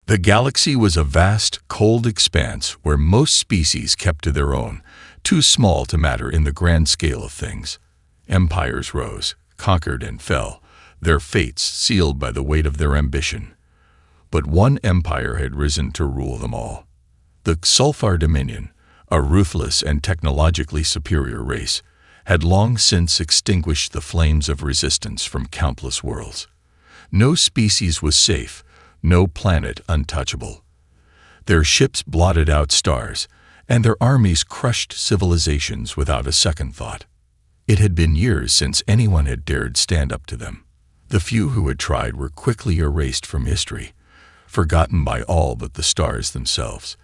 The galaxy was a vast, cold expanse where most species kept to their own, too small to matter in the grand scale of things. Empires rose, conquered and fell, their fates sealed by the weight of their ambition. But one empire had risen to rule them all. The Sulfar Dominion, a ruthless and technologically superior race, had long since extinguished the flames of resistance from countless worlds. No species was safe, no planet untouchable. Their ships blotted out stars, and their armies crushed civilizations without a second thought. It had been years since anyone had dared stand up to them. The few who had tried were quickly erased from history, forgotten by all but the stars themselves.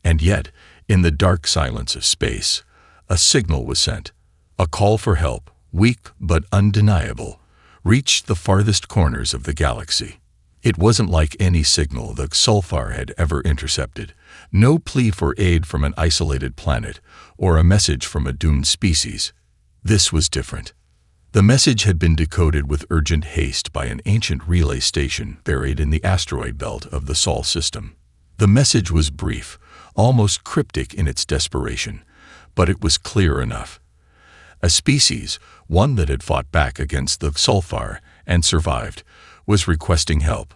And yet, in the dark silence of space, a signal was sent. A call for help, weak but undeniable, reached the farthest corners of the galaxy. It wasn't like any signal the Sulfar had ever intercepted. No plea for aid from an isolated planet or a message from a doomed species. This was different. The message had been decoded with urgent haste by an ancient relay station buried in the asteroid belt of the Sol system. The message was brief, almost cryptic in its desperation, but it was clear enough. A species, one that had fought back against the Sulfar and survived, was requesting help.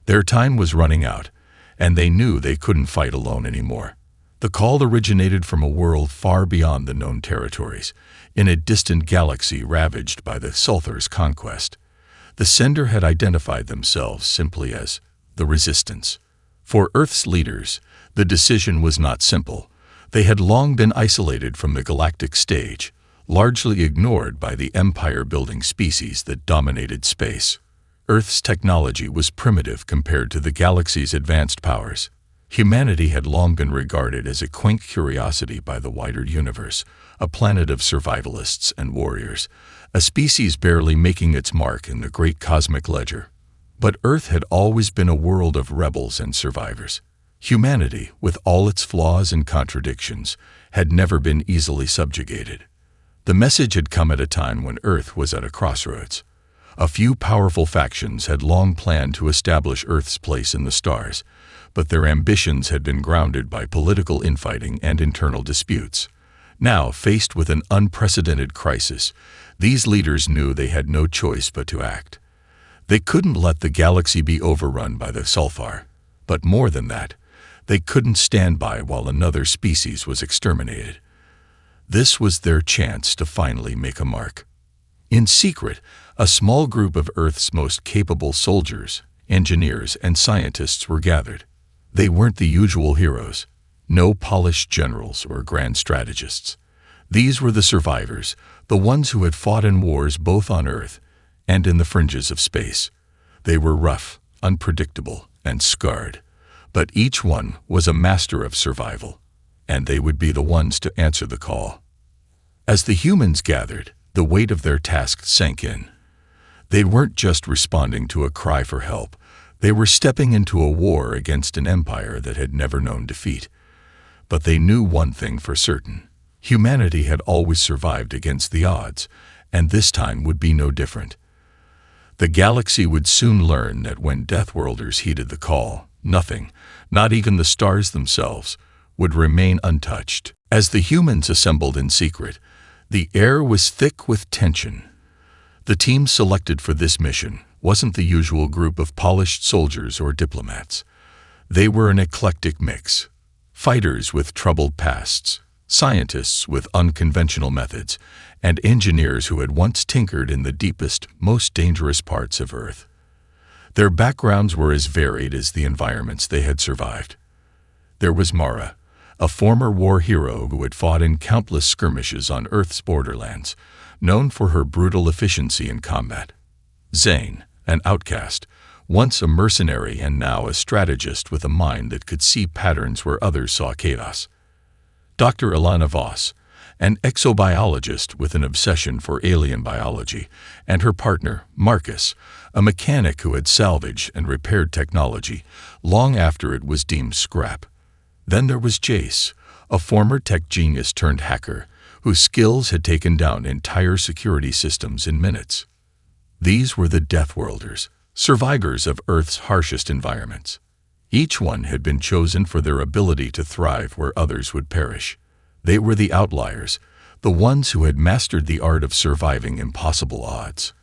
Their time was running out, and they knew they couldn't fight alone anymore. The call originated from a world far beyond the known territories, in a distant galaxy ravaged by the Sulfar's conquest. The sender had identified themselves simply as the Resistance. For Earth's leaders, the decision was not simple. They had long been isolated from the galactic stage, largely ignored by the empire-building species that dominated space. Earth's technology was primitive compared to the galaxy's advanced powers. Humanity had long been regarded as a quaint curiosity by the wider universe, a planet of survivalists and warriors, a species barely making its mark in the great cosmic ledger. But Earth had always been a world of rebels and survivors. Humanity, with all its flaws and contradictions, had never been easily subjugated. The message had come at a time when Earth was at a crossroads. A few powerful factions had long planned to establish Earth's place in the stars, but their ambitions had been grounded by political infighting and internal disputes. Now, faced with an unprecedented crisis, these leaders knew they had no choice but to act. They couldn't let the galaxy be overrun by the Sulfar, but more than that, they couldn't stand by while another species was exterminated. This was their chance to finally make a mark. In secret, a small group of Earth's most capable soldiers, engineers, and scientists were gathered. They weren't the usual heroes, no polished generals or grand strategists. These were the survivors, the ones who had fought in wars both on Earth and in the fringes of space. They were rough, unpredictable, and scarred, but each one was a master of survival, and they would be the ones to answer the call. As the humans gathered, the weight of their task sank in. They weren't just responding to a cry for help. They were stepping into a war against an empire that had never known defeat. But they knew one thing for certain. Humanity had always survived against the odds, and this time would be no different. The galaxy would soon learn that when Deathworlders heeded the call, nothing, not even the stars themselves, would remain untouched. As the humans assembled in secret, the air was thick with tension. The team selected for this mission wasn't the usual group of polished soldiers or diplomats. They were an eclectic mix. Fighters with troubled pasts, scientists with unconventional methods, and engineers who had once tinkered in the deepest, most dangerous parts of Earth. Their backgrounds were as varied as the environments they had survived. There was Mara, a former war hero who had fought in countless skirmishes on Earth's borderlands, known for her brutal efficiency in combat. Zane, an outcast, once a mercenary and now a strategist with a mind that could see patterns where others saw chaos. Dr. Ilana Voss, an exobiologist with an obsession for alien biology, and her partner, Marcus, a mechanic who had salvaged and repaired technology long after it was deemed scrap. Then there was Jace, a former tech genius turned hacker, whose skills had taken down entire security systems in minutes. These were the Deathworlders, survivors of Earth's harshest environments. Each one had been chosen for their ability to thrive where others would perish. They were the outliers, the ones who had mastered the art of surviving impossible odds.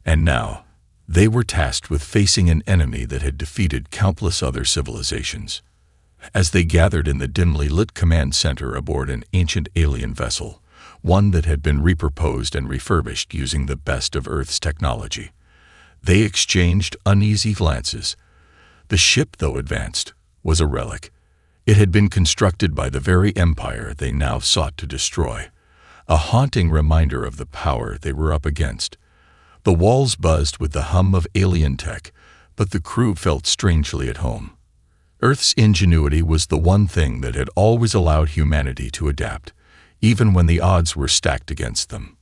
And now, they were tasked with facing an enemy that had defeated countless other civilizations. As they gathered in the dimly lit command center aboard an ancient alien vessel, one that had been repurposed and refurbished using the best of Earth's technology, they exchanged uneasy glances. The ship, though advanced, was a relic. It had been constructed by the very empire they now sought to destroy, a haunting reminder of the power they were up against. The walls buzzed with the hum of alien tech, but the crew felt strangely at home. Earth's ingenuity was the one thing that had always allowed humanity to adapt, even when the odds were stacked against them.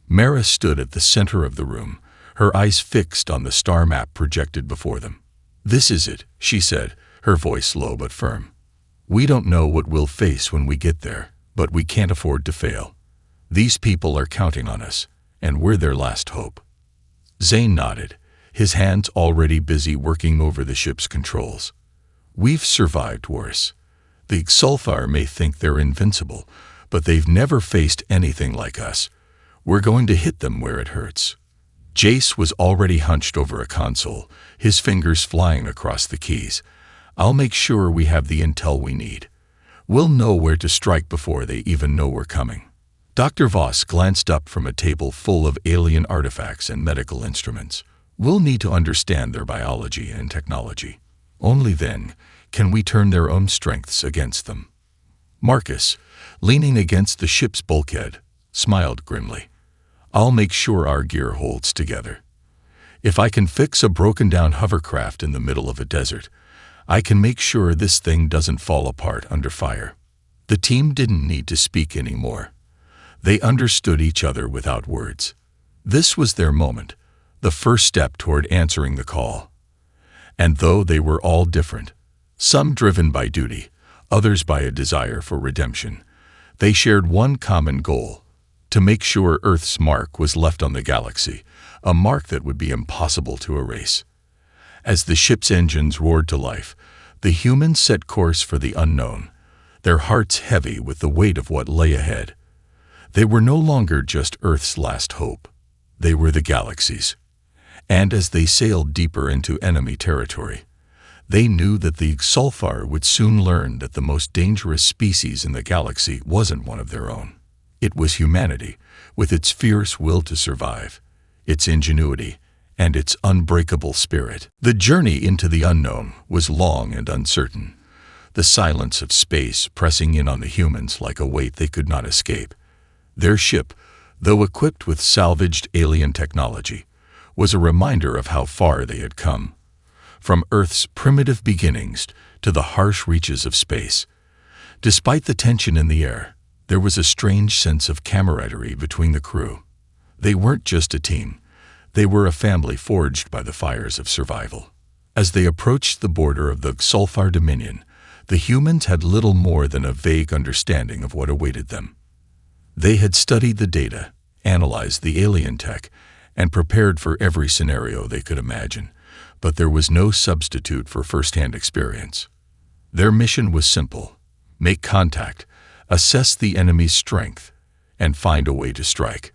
Mara stood at the center of the room, her eyes fixed on the star map projected before them. "This is it," she said, her voice low but firm. "We don't know what we'll face when we get there, but we can't afford to fail. These people are counting on us, and we're their last hope." Zane nodded, his hands already busy working over the ship's controls. "We've survived worse. The Xulthar may think they're invincible, but they've never faced anything like us. We're going to hit them where it hurts." Jace was already hunched over a console, his fingers flying across the keys. "I'll make sure we have the intel we need. We'll know where to strike before they even know we're coming." Dr. Voss glanced up from a table full of alien artifacts and medical instruments. "We'll need to understand their biology and technology. Only then can we turn their own strengths against them." Marcus, leaning against the ship's bulkhead, smiled grimly. "I'll make sure our gear holds together. If I can fix a broken-down hovercraft in the middle of a desert, I can make sure this thing doesn't fall apart under fire." The team didn't need to speak anymore. They understood each other without words. This was their moment, the first step toward answering the call. And though they were all different, some driven by duty, others by a desire for redemption, they shared one common goal: to make sure Earth's mark was left on the galaxy, a mark that would be impossible to erase. As the ship's engines roared to life, the humans set course for the unknown, their hearts heavy with the weight of what lay ahead. They were no longer just Earth's last hope. They were the galaxy's. And as they sailed deeper into enemy territory, they knew that the Xulthar would soon learn that the most dangerous species in the galaxy wasn't one of their own. It was humanity, with its fierce will to survive, its ingenuity, and its unbreakable spirit. The journey into the unknown was long and uncertain, the silence of space pressing in on the humans like a weight they could not escape. Their ship, though equipped with salvaged alien technology, was a reminder of how far they had come, from Earth's primitive beginnings to the harsh reaches of space. Despite the tension in the air, there was a strange sense of camaraderie between the crew. They weren't just a team. They were a family forged by the fires of survival. As they approached the border of the Xulthar Dominion, the humans had little more than a vague understanding of what awaited them. They had studied the data, analyzed the alien tech, and prepared for every scenario they could imagine, but there was no substitute for first-hand experience. Their mission was simple: make contact, assess the enemy's strength, and find a way to strike.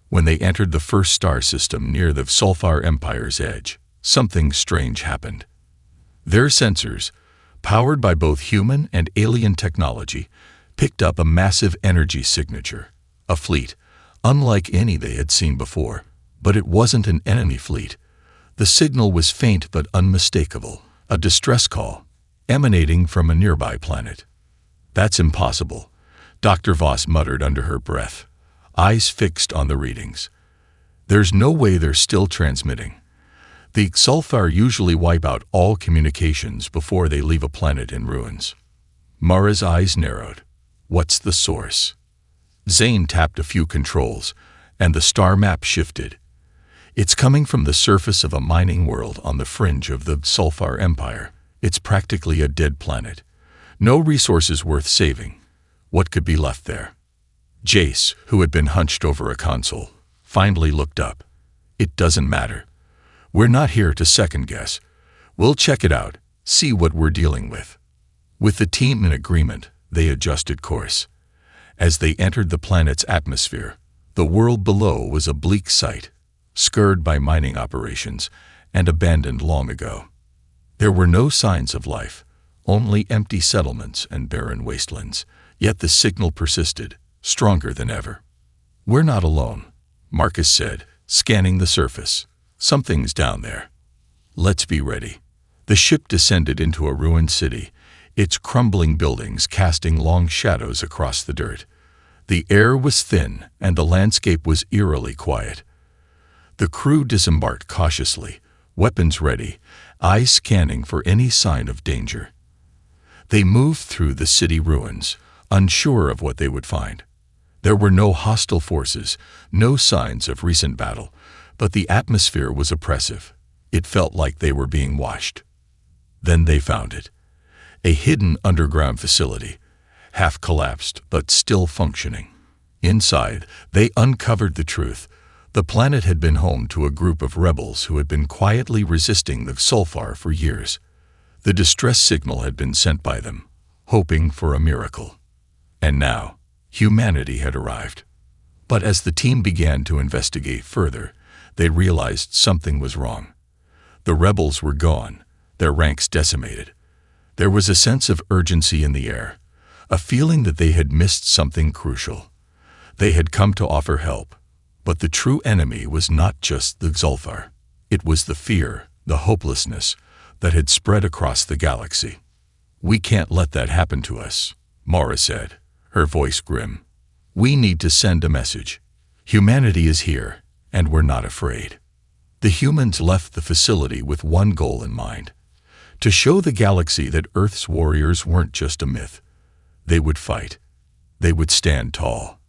When they entered the first star system near the Xulthar Empire's edge, something strange happened. Their sensors, powered by both human and alien technology, picked up a massive energy signature, a fleet, unlike any they had seen before. But it wasn't an enemy fleet. The signal was faint but unmistakable, a distress call, emanating from a nearby planet. "That's impossible," Dr. Voss muttered under her breath, eyes fixed on the readings. "There's no way they're still transmitting. The Xulthar usually wipe out all communications before they leave a planet in ruins." Mara's eyes narrowed. "What's the source?" Zane tapped a few controls, and the star map shifted. "It's coming from the surface of a mining world on the fringe of the Xulthar Empire. It's practically a dead planet. No resources worth saving. What could be left there?" Jace, who had been hunched over a console, finally looked up. "It doesn't matter. We're not here to second-guess. We'll check it out, See what we're dealing with." With the team in agreement, they adjusted course. As they entered the planet's atmosphere, the world below was a bleak sight, scarred by mining operations and abandoned long ago. There were no signs of life, only empty settlements and barren wastelands, yet the signal persisted, stronger than ever. "We're not alone," Marcus said, scanning the surface. "Something's down there. Let's be ready." The ship descended into a ruined city, its crumbling buildings casting long shadows across the dirt. The air was thin and the landscape was eerily quiet. The crew disembarked cautiously, weapons ready, eyes scanning for any sign of danger. They moved through the city ruins, unsure of what they would find. There were no hostile forces, no signs of recent battle, but the atmosphere was oppressive. It felt like they were being watched. Then they found it. A hidden underground facility, half collapsed but still functioning. Inside, they uncovered the truth. The planet had been home to a group of rebels who had been quietly resisting the Sulfar for years. The distress signal had been sent by them, hoping for a miracle. And now, humanity had arrived. But as the team began to investigate further, they realized something was wrong. The rebels were gone, their ranks decimated. There was a sense of urgency in the air, a feeling that they had missed something crucial. They had come to offer help, but the true enemy was not just the Sulfar. It was the fear, the hopelessness, that had spread across the galaxy. "We can't let that happen to us," Mara said, her voice grim. "We need to send a message. Humanity is here, and we're not afraid." The humans left the facility with one goal in mind: to show the galaxy that Earth's warriors weren't just a myth. They would fight. They would stand tall.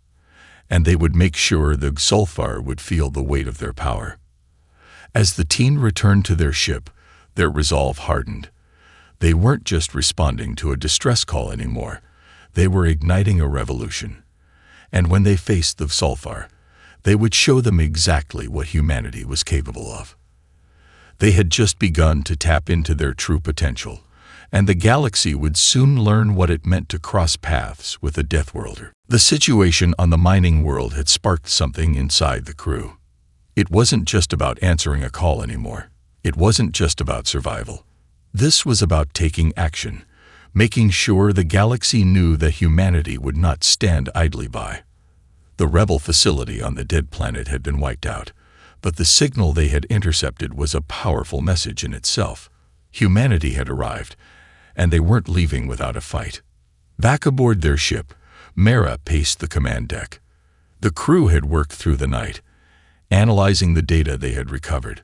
And they would make sure the Sulfar would feel the weight of their power. As the team returned to their ship, their resolve hardened. They weren't just responding to a distress call anymore. They were igniting a revolution. And when they faced the Sulfar, they would show them exactly what humanity was capable of. They had just begun to tap into their true potential, and the galaxy would soon learn what it meant to cross paths with a Deathworlder. The situation on the mining world had sparked something inside the crew. It wasn't just about answering a call anymore. It wasn't just about survival. This was about taking action, making sure the galaxy knew that humanity would not stand idly by. The rebel facility on the dead planet had been wiped out, but the signal they had intercepted was a powerful message in itself. Humanity had arrived, and they weren't leaving without a fight. Back aboard their ship, Mara paced the command deck. The crew had worked through the night, analyzing the data they had recovered.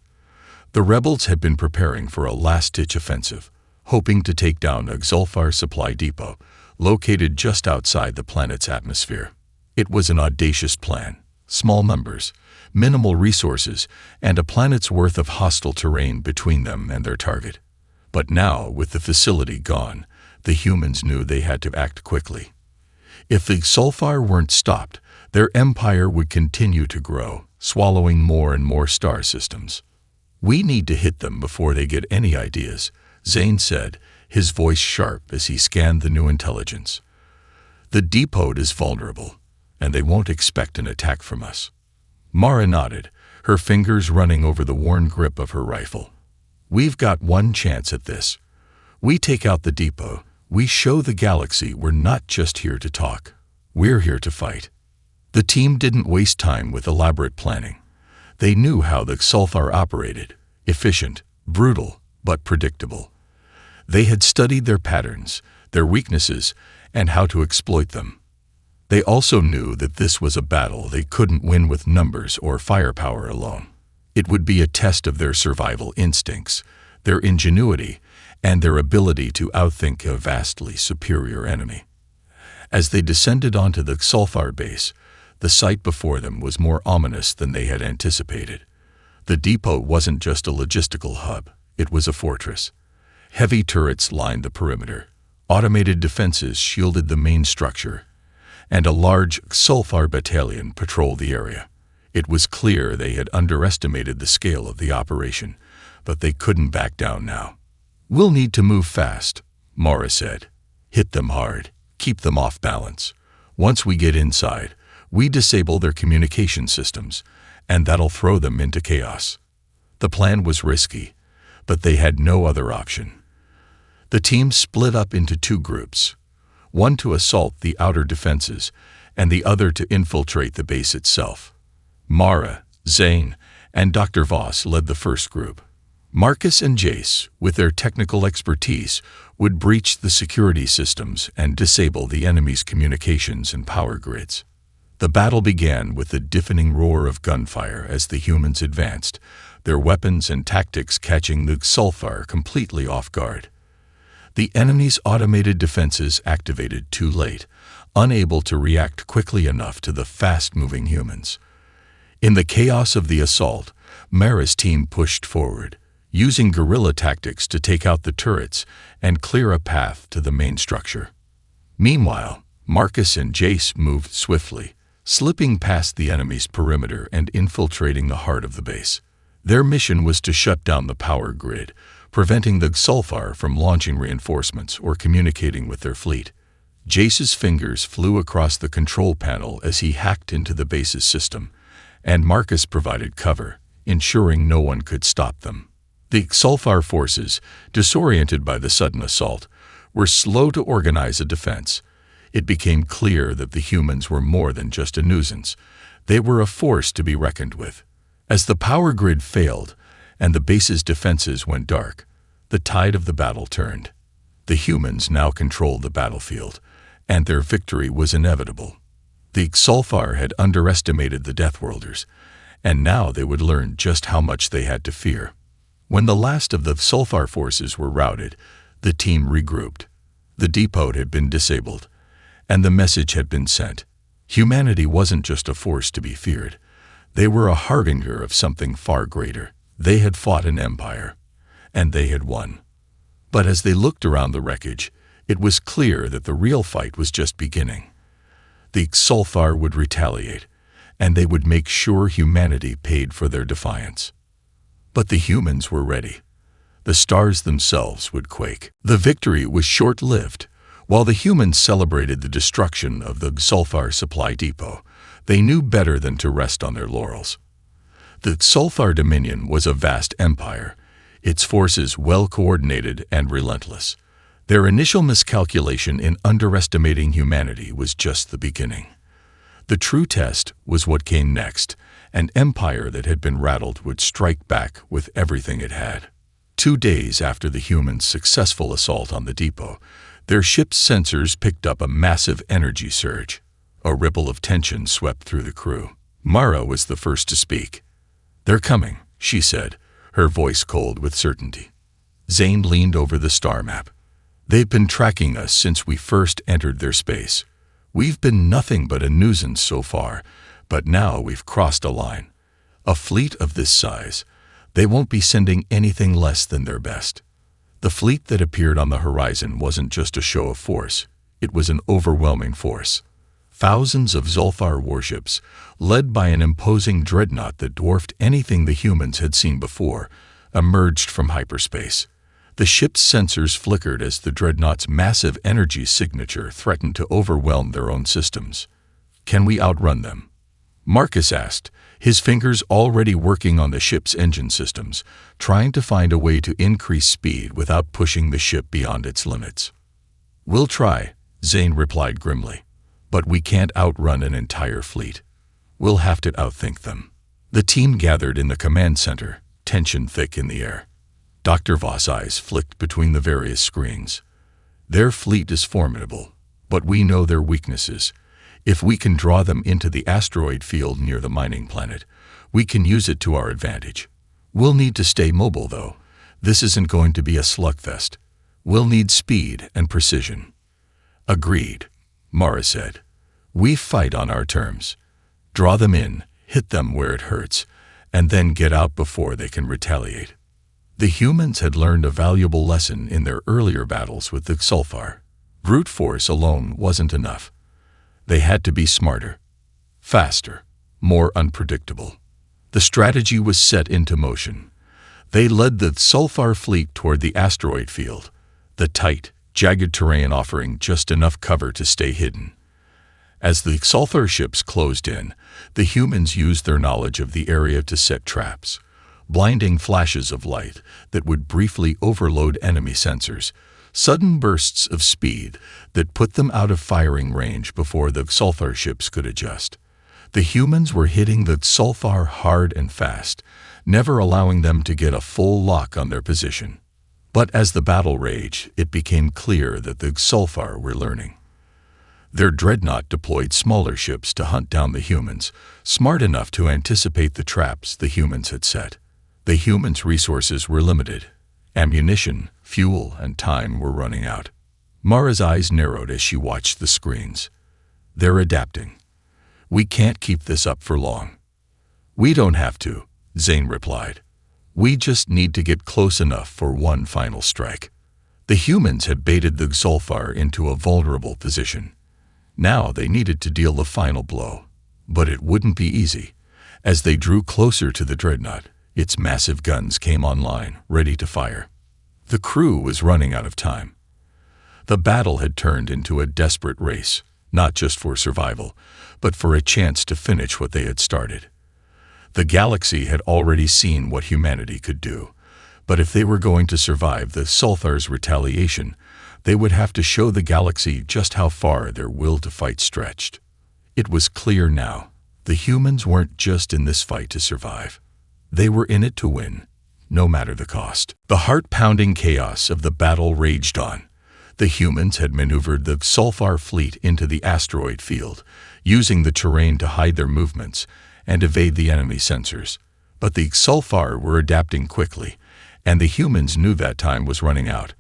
The rebels had been preparing for a last-ditch offensive, hoping to take down a Sulfar supply depot located just outside the planet's atmosphere. It was an audacious plan: small numbers, minimal resources, and a planet's worth of hostile terrain between them and their target. But now, with the facility gone, the humans knew they had to act quickly. If the Sulfar weren't stopped, their empire would continue to grow, swallowing more and more star systems. "We need to hit them before they get any ideas," Zane said, his voice sharp as he scanned the new intelligence. "The depot is vulnerable, and they won't expect an attack from us." Mara nodded, her fingers running over the worn grip of her rifle. "We've got one chance at this. We take out the depot. We show the galaxy we're not just here to talk. We're here to fight." The team didn't waste time with elaborate planning. They knew how the Sulfar operated: efficient, brutal, but predictable. They had studied their patterns, their weaknesses, and how to exploit them. They also knew that this was a battle they couldn't win with numbers or firepower alone. It would be a test of their survival instincts, their ingenuity, and their ability to outthink a vastly superior enemy. As they descended onto the Sulfar base, the sight before them was more ominous than they had anticipated. The depot wasn't just a logistical hub, it was a fortress. Heavy turrets lined the perimeter, automated defenses shielded the main structure, and a large Sulfar battalion patrolled the area. It was clear they had underestimated the scale of the operation, but they couldn't back down now. "We'll need to move fast," Mara said. "Hit them hard. Keep them off balance. Once we get inside, we disable their communication systems, and that'll throw them into chaos." The plan was risky, but they had no other option. The team split up into two groups, one to assault the outer defenses and the other to infiltrate the base itself. Mara, Zane, and Dr. Voss led the first group. Marcus and Jace, with their technical expertise, would breach the security systems and disable the enemy's communications and power grids. The battle began with the deafening roar of gunfire as the humans advanced, their weapons and tactics catching the Xulfar completely off guard. The enemy's automated defenses activated too late, unable to react quickly enough to the fast-moving humans. In the chaos of the assault, Mara's team pushed forward, using guerrilla tactics to take out the turrets and clear a path to the main structure. Meanwhile, Marcus and Jace moved swiftly, slipping past the enemy's perimeter and infiltrating the heart of the base. Their mission was to shut down the power grid, preventing the Xulfar from launching reinforcements or communicating with their fleet. Jace's fingers flew across the control panel as he hacked into the base's system, and Marcus provided cover, ensuring no one could stop them. The Xulfar forces, disoriented by the sudden assault, were slow to organize a defense. It became clear that the humans were more than just a nuisance. They were a force to be reckoned with. As the power grid failed and the base's defenses went dark, the tide of the battle turned. The humans now controlled the battlefield, and their victory was inevitable. The Xulfar had underestimated the Deathworlders, and now they would learn just how much they had to fear. When the last of the Xulfar forces were routed, the team regrouped. The depot had been disabled, and the message had been sent. Humanity wasn't just a force to be feared. They were a harbinger of something far greater. They had fought an empire, and they had won. But as they looked around the wreckage, it was clear that the real fight was just beginning. The Xulfar would retaliate, and they would make sure humanity paid for their defiance. But the humans were ready. The stars themselves would quake. The victory was short-lived. While the humans celebrated the destruction of the Xulfar supply depot, they knew better than to rest on their laurels. The Xulfar Dominion was a vast empire, its forces well-coordinated and relentless. Their initial miscalculation in underestimating humanity was just the beginning. The true test was what came next. An empire that had been rattled would strike back with everything it had. 2 days after the humans' successful assault on the depot, their ship's sensors picked up a massive energy surge. A ripple of tension swept through the crew. Mara was the first to speak. "They're coming," she said, her voice cold with certainty. Zane leaned over the star map. "They've been tracking us since we first entered their space. We've been nothing but a nuisance so far, but now we've crossed a line. A fleet of this size, they won't be sending anything less than their best." The fleet that appeared on the horizon wasn't just a show of force. It was an overwhelming force. Thousands of Xulfar warships, led by an imposing dreadnought that dwarfed anything the humans had seen before, emerged from hyperspace. The ship's sensors flickered as the dreadnought's massive energy signature threatened to overwhelm their own systems. "Can we outrun them?" Marcus asked, his fingers already working on the ship's engine systems, trying to find a way to increase speed without pushing the ship beyond its limits. "We'll try," Zane replied grimly, "but we can't outrun an entire fleet. We'll have to outthink them." The team gathered in the command center, tension thick in the air. Dr. Voss' eyes flicked between the various screens. "Their fleet is formidable, but we know their weaknesses. If we can draw them into the asteroid field near the mining planet, we can use it to our advantage. We'll need to stay mobile, though. This isn't going to be a slugfest. We'll need speed and precision." "Agreed," Mara said. "We fight on our terms. Draw them in, hit them where it hurts, and then get out before they can retaliate." The humans had learned a valuable lesson in their earlier battles with the Xulfar. Brute force alone wasn't enough. They had to be smarter, faster, more unpredictable. The strategy was set into motion. They led the Sulfar fleet toward the asteroid field, the tight, jagged terrain offering just enough cover to stay hidden. As the Sulfar ships closed in, the humans used their knowledge of the area to set traps, blinding flashes of light that would briefly overload enemy sensors, sudden bursts of speed that put them out of firing range before the Sulfar ships could adjust. The humans were hitting the Sulfar hard and fast, never allowing them to get a full lock on their position. But as the battle raged, it became clear that the Sulfar were learning. Their dreadnought deployed smaller ships to hunt down the humans, smart enough to anticipate the traps the humans had set. The humans' resources were limited. Ammunition, fuel, and time were running out. Mara's eyes narrowed as she watched the screens. They're adapting. We can't keep this up for long. We don't have to, Zane replied. We just need to get close enough for one final strike. The humans had baited the Sulfar into a vulnerable position. Now they needed to deal the final blow. But it wouldn't be easy. As they drew closer to the dreadnought, its massive guns came online, ready to fire. The crew was running out of time. The battle had turned into a desperate race, not just for survival, but for a chance to finish what they had started. The galaxy had already seen what humanity could do, but if they were going to survive the Sulfar's retaliation, they would have to show the galaxy just how far their will to fight stretched. It was clear now. The humans weren't just in this fight to survive. They were in it to win, no matter the cost. The heart-pounding chaos of the battle raged on. The humans had maneuvered the Sulfar fleet into the asteroid field, using the terrain to hide their movements and evade the enemy sensors. But the Sulfar were adapting quickly, and the humans knew that time was running out.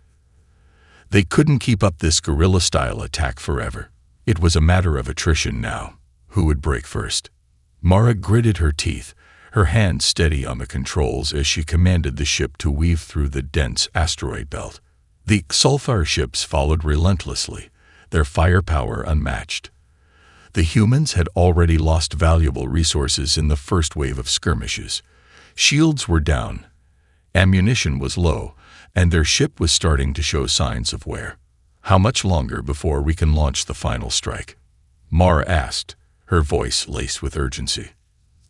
They couldn't keep up this guerrilla-style attack forever. It was a matter of attrition now. Who would break first? Mara gritted her teeth, her hands steady on the controls as she commanded the ship to weave through the dense asteroid belt. The Sulfar ships followed relentlessly, their firepower unmatched. The humans had already lost valuable resources in the first wave of skirmishes. Shields were down, ammunition was low, and their ship was starting to show signs of wear. How much longer before we can launch the final strike? Mara asked, her voice laced with urgency.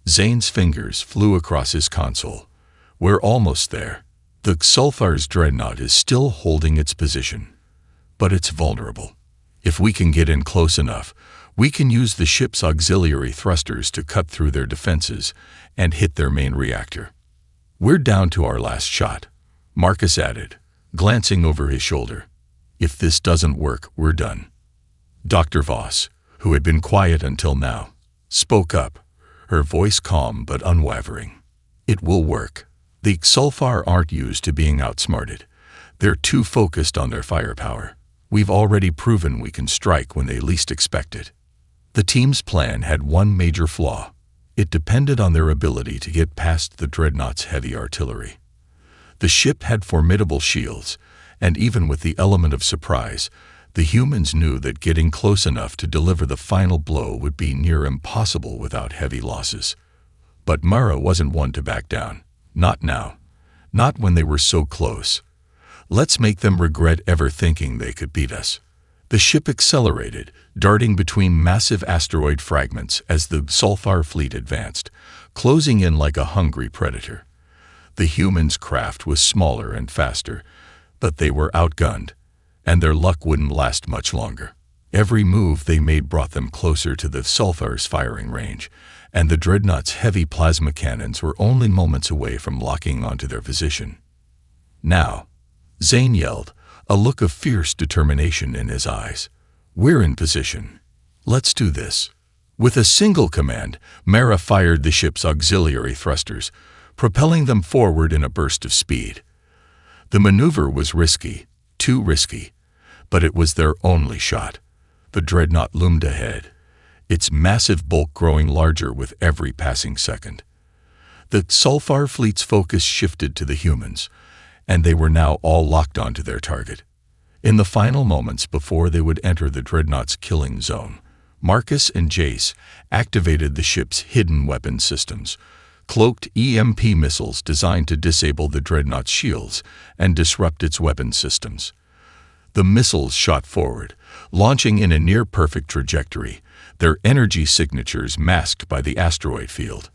Zane's fingers flew across his console. We're almost there. The Sulfar's dreadnought is still holding its position, but it's vulnerable. If we can get in close enough, we can use the ship's auxiliary thrusters to cut through their defenses and hit their main reactor. We're down to our last shot, Marcus added, glancing over his shoulder. If this doesn't work, we're done. Dr. Voss, who had been quiet until now, spoke up, her voice calm but unwavering. It will work. The Sulfar aren't used to being outsmarted. They're too focused on their firepower. We've already proven we can strike when they least expect it. The team's plan had one major flaw. It depended on their ability to get past the dreadnought's heavy artillery. The ship had formidable shields, and even with the element of surprise, the humans knew that getting close enough to deliver the final blow would be near impossible without heavy losses. But Mara wasn't one to back down. Not now. Not when they were so close. Let's make them regret ever thinking they could beat us. The ship accelerated, darting between massive asteroid fragments as the Sulfar fleet advanced, closing in like a hungry predator. The humans' craft was smaller and faster, but they were outgunned, and their luck wouldn't last much longer. Every move they made brought them closer to the Sulfar's firing range, and the dreadnought's heavy plasma cannons were only moments away from locking onto their position. Now, Zane yelled, a look of fierce determination in his eyes. We're in position. Let's do this. With a single command, Mara fired the ship's auxiliary thrusters, propelling them forward in a burst of speed. The maneuver was risky, too risky, but it was their only shot. The dreadnought loomed ahead, its massive bulk growing larger with every passing second. The Sulfar fleet's focus shifted to the humans, and they were now all locked onto their target. In the final moments before they would enter the dreadnought's killing zone, Marcus and Jace activated the ship's hidden weapon systems, cloaked EMP missiles designed to disable the dreadnought's shields and disrupt its weapon systems. The missiles shot forward, launching in a near-perfect trajectory, their energy signatures masked by the asteroid field.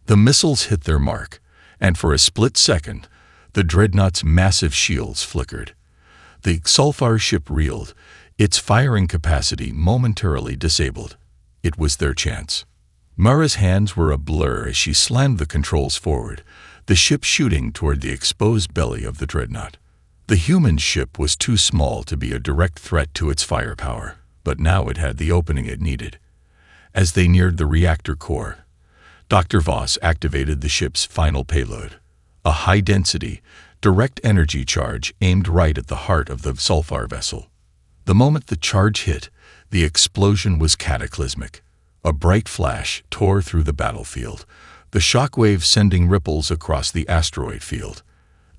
The missiles hit their mark, and for a split second, the dreadnought's massive shields flickered. The Xulfar ship reeled, its firing capacity momentarily disabled. It was their chance. Mara's hands were a blur as she slammed the controls forward, the ship shooting toward the exposed belly of the dreadnought. The human ship was too small to be a direct threat to its firepower, but now it had the opening it needed. As they neared the reactor core, Dr. Voss activated the ship's final payload, a high-density, direct energy charge aimed right at the heart of the Xulfar vessel. The moment the charge hit, the explosion was cataclysmic. A bright flash tore through the battlefield, the shockwave sending ripples across the asteroid field.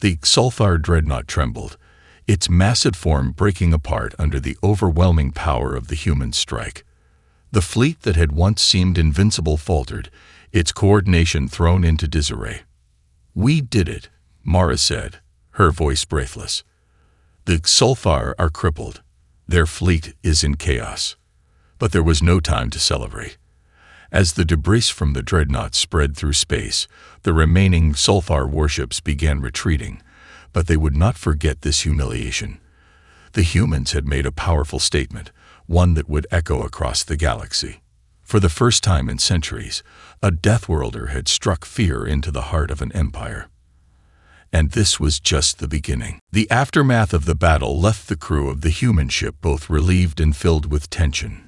The Xulfar dreadnought trembled, its massive form breaking apart under the overwhelming power of the human strike. The fleet that had once seemed invincible faltered, its coordination thrown into disarray. "We did it," Mara said, her voice breathless. "The Xulfar are crippled. Their fleet is in chaos." But there was no time to celebrate. As the debris from the dreadnought spread through space, the remaining Xulfar warships began retreating, but they would not forget this humiliation. The humans had made a powerful statement, one that would echo across the galaxy. For the first time in centuries, a Deathworlder had struck fear into the heart of an empire. And this was just the beginning. The aftermath of the battle left the crew of the human ship both relieved and filled with tension.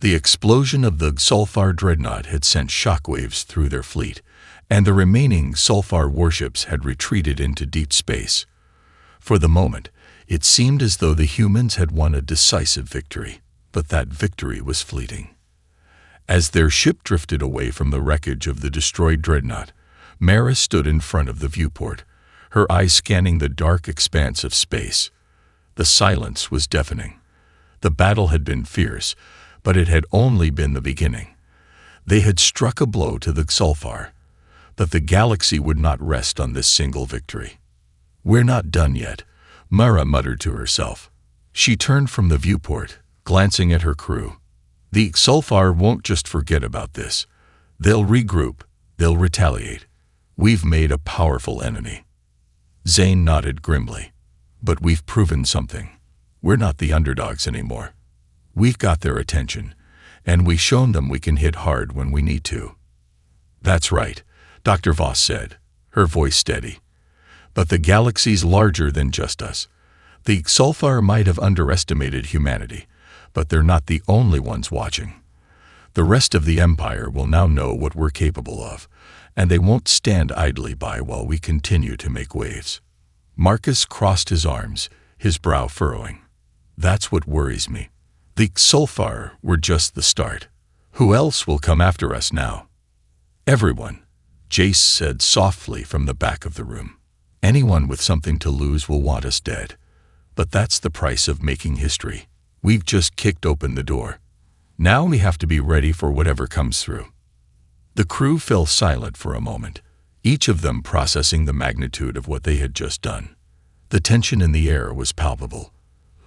The explosion of the Xulfar dreadnought had sent shockwaves through their fleet, and the remaining Xulfar warships had retreated into deep space. For the moment, it seemed as though the humans had won a decisive victory, but that victory was fleeting. As their ship drifted away from the wreckage of the destroyed dreadnought, Mara stood in front of the viewport, her eyes scanning the dark expanse of space. The silence was deafening. The battle had been fierce, but it had only been the beginning. They had struck a blow to the Xulfar, but the galaxy would not rest on this single victory. "We're not done yet," Mara muttered to herself. She turned from the viewport, glancing at her crew. "The Xulfar won't just forget about this. They'll regroup, they'll retaliate. We've made a powerful enemy." Zane nodded grimly. "But we've proven something. We're not the underdogs anymore. We've got their attention, and we've shown them we can hit hard when we need to." "That's right," Dr. Voss said, her voice steady. "But the galaxy's larger than just us. The Xulfar might have underestimated humanity, but they're not the only ones watching. The rest of the Empire will now know what we're capable of, and they won't stand idly by while we continue to make waves." Marcus crossed his arms, his brow furrowing. "That's what worries me. The Xulfar were just the start. Who else will come after us now?" "Everyone," Jace said softly from the back of the room. "Anyone with something to lose will want us dead. But that's the price of making history. We've just kicked open the door. Now we have to be ready for whatever comes through." The crew fell silent for a moment, each of them processing the magnitude of what they had just done. The tension in the air was palpable.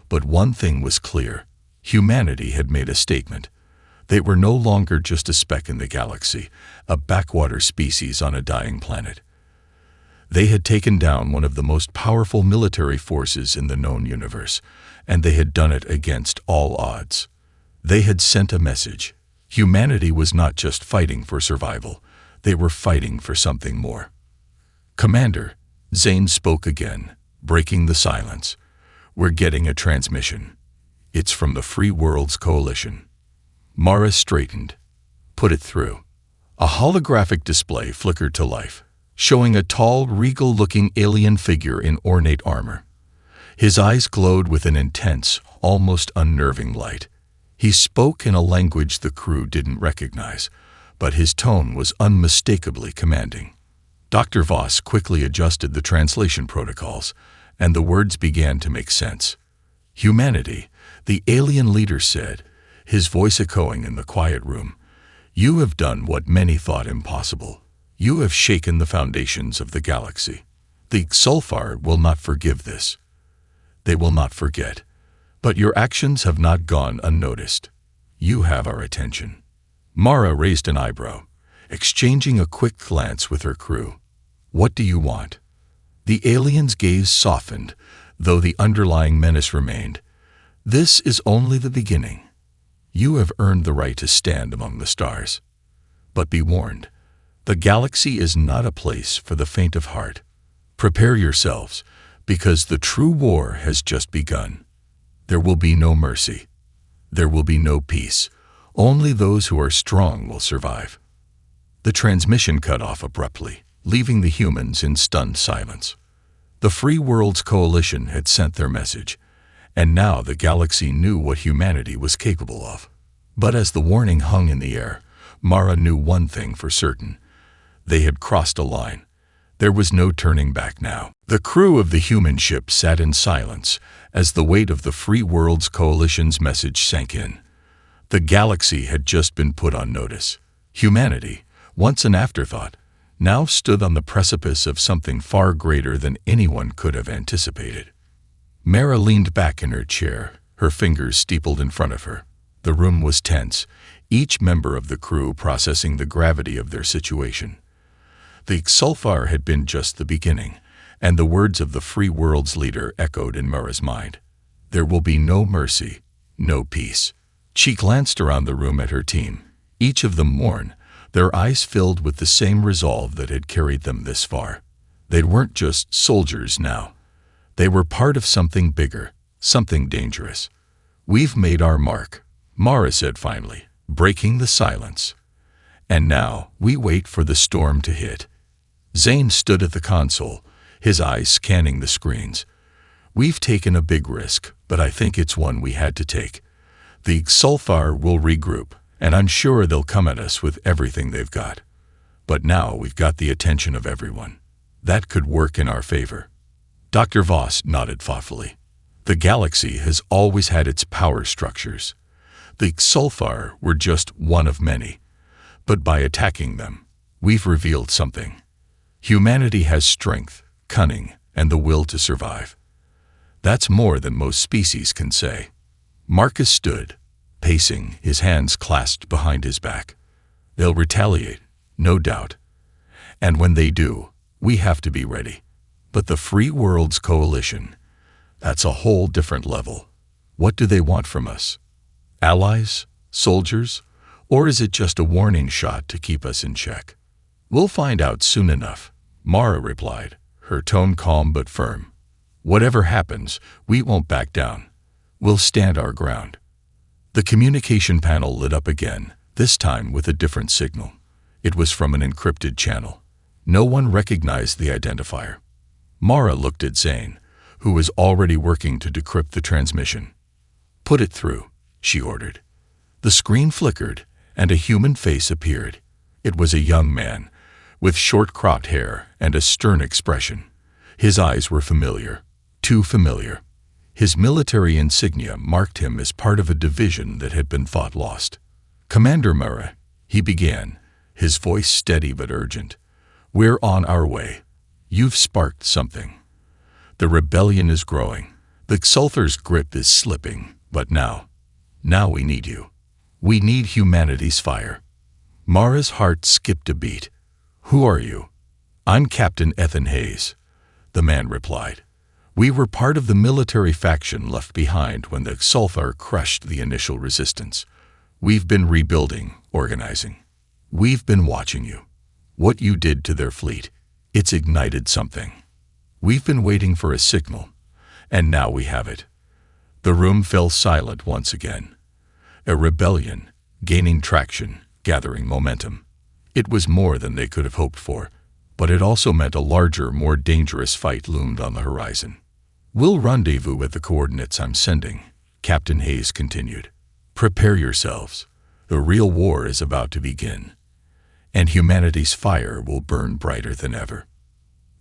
But one thing was clear. Humanity had made a statement. They were no longer just a speck in the galaxy, a backwater species on a dying planet. They had taken down one of the most powerful military forces in the known universe, and they had done it against all odds. They had sent a message. Humanity was not just fighting for survival. They were fighting for something more. "Commander," Zane spoke again, breaking the silence. "We're getting a transmission. It's from the Free Worlds Coalition." Mara straightened. "Put it through." A holographic display flickered to life, showing a tall, regal-looking alien figure in ornate armor. His eyes glowed with an intense, almost unnerving light. He spoke in a language the crew didn't recognize, but his tone was unmistakably commanding. Dr. Voss quickly adjusted the translation protocols, and the words began to make sense. "Humanity," the alien leader said, his voice echoing in the quiet room. "You have done what many thought impossible. You have shaken the foundations of the galaxy. The Xulfar will not forgive this. They will not forget. But your actions have not gone unnoticed. You have our attention." Mara raised an eyebrow, exchanging a quick glance with her crew. "What do you want?" The alien's gaze softened, though the underlying menace remained. "This is only the beginning. You have earned the right to stand among the stars. But be warned, the galaxy is not a place for the faint of heart. Prepare yourselves, because the true war has just begun. There will be no mercy. There will be no peace. Only those who are strong will survive." The transmission cut off abruptly, leaving the humans in stunned silence. The Free Worlds Coalition had sent their message, and now the galaxy knew what humanity was capable of. But as the warning hung in the air, Mara knew one thing for certain. They had crossed a line. There was no turning back now. The crew of the human ship sat in silence as the weight of the Free Worlds Coalition's message sank in. The galaxy had just been put on notice. Humanity, once an afterthought, now stood on the precipice of something far greater than anyone could have anticipated. Mara leaned back in her chair, her fingers steepled in front of her. The room was tense, each member of the crew processing the gravity of their situation. The Xulfar had been just the beginning, and the words of the Free World's leader echoed in Mara's mind. There will be no mercy, no peace. She glanced around the room at her team, each of them worn, their eyes filled with the same resolve that had carried them this far. They weren't just soldiers now. They were part of something bigger, something dangerous. "We've made our mark," Mara said finally, breaking the silence. "And now we wait for the storm to hit." Zane stood at the console, his eyes scanning the screens. "We've taken a big risk, but I think it's one we had to take. The Xulfar will regroup, and I'm sure they'll come at us with everything they've got. But now we've got the attention of everyone. That could work in our favor." Dr. Voss nodded thoughtfully. "The galaxy has always had its power structures. The Xulfar were just one of many. But by attacking them, we've revealed something. Humanity has strength, cunning, and the will to survive. That's more than most species can say." Marcus stood, pacing, his hands clasped behind his back. "They'll retaliate, no doubt. And when they do, we have to be ready. But the Free Worlds Coalition, that's a whole different level. What do they want from us? Allies? Soldiers? Or is it just a warning shot to keep us in check?" "We'll find out soon enough," Mara replied, her tone calm but firm. "Whatever happens, we won't back down. We'll stand our ground." The communication panel lit up again, this time with a different signal. It was from an encrypted channel. No one recognized the identifier. Mara looked at Zane, who was already working to decrypt the transmission. "Put it through," she ordered. The screen flickered, and a human face appeared. It was a young man, with short-cropped hair and a stern expression. His eyes were familiar, too familiar. His military insignia marked him as part of a division that had been thought lost. "Commander Mara," he began, his voice steady but urgent. "We're on our way. You've sparked something. The rebellion is growing. The Xulfar's grip is slipping, but now we need you. We need humanity's fire." Mara's heart skipped a beat. "Who are you?" "I'm Captain Ethan Hayes," the man replied. "We were part of the military faction left behind when the Xulfar crushed the initial resistance. We've been rebuilding, organizing. We've been watching you. What you did to their fleet, it's ignited something. We've been waiting for a signal, and now we have it." The room fell silent once again. A rebellion, gaining traction, gathering momentum. It was more than they could have hoped for, but it also meant a larger, more dangerous fight loomed on the horizon. "We'll rendezvous at the coordinates I'm sending," Captain Hayes continued. "Prepare yourselves. The real war is about to begin, and humanity's fire will burn brighter than ever."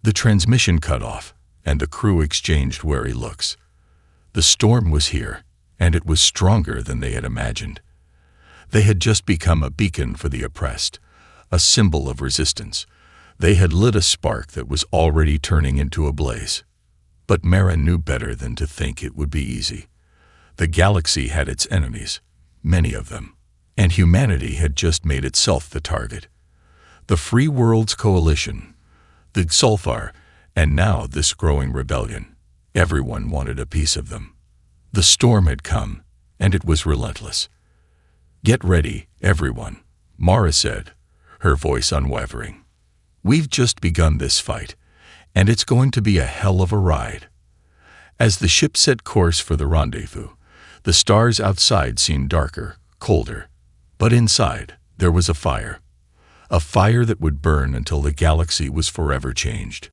The transmission cut off, and the crew exchanged wary looks. The storm was here, and it was stronger than they had imagined. They had just become a beacon for the oppressed, a symbol of resistance, They had lit a spark that was already turning into a blaze. But Mara knew better than to think it would be easy. The galaxy had its enemies, many of them, and humanity had just made itself the target. The Free Worlds Coalition, the Sulfar, and now this growing rebellion. Everyone wanted a piece of them. The storm had come, and it was relentless. "Get ready, everyone," Mara said, her voice unwavering. "We've just begun this fight, and it's going to be a hell of a ride." As the ship set course for the rendezvous, the stars outside seemed darker, colder. But inside, there was a fire that would burn until the galaxy was forever changed.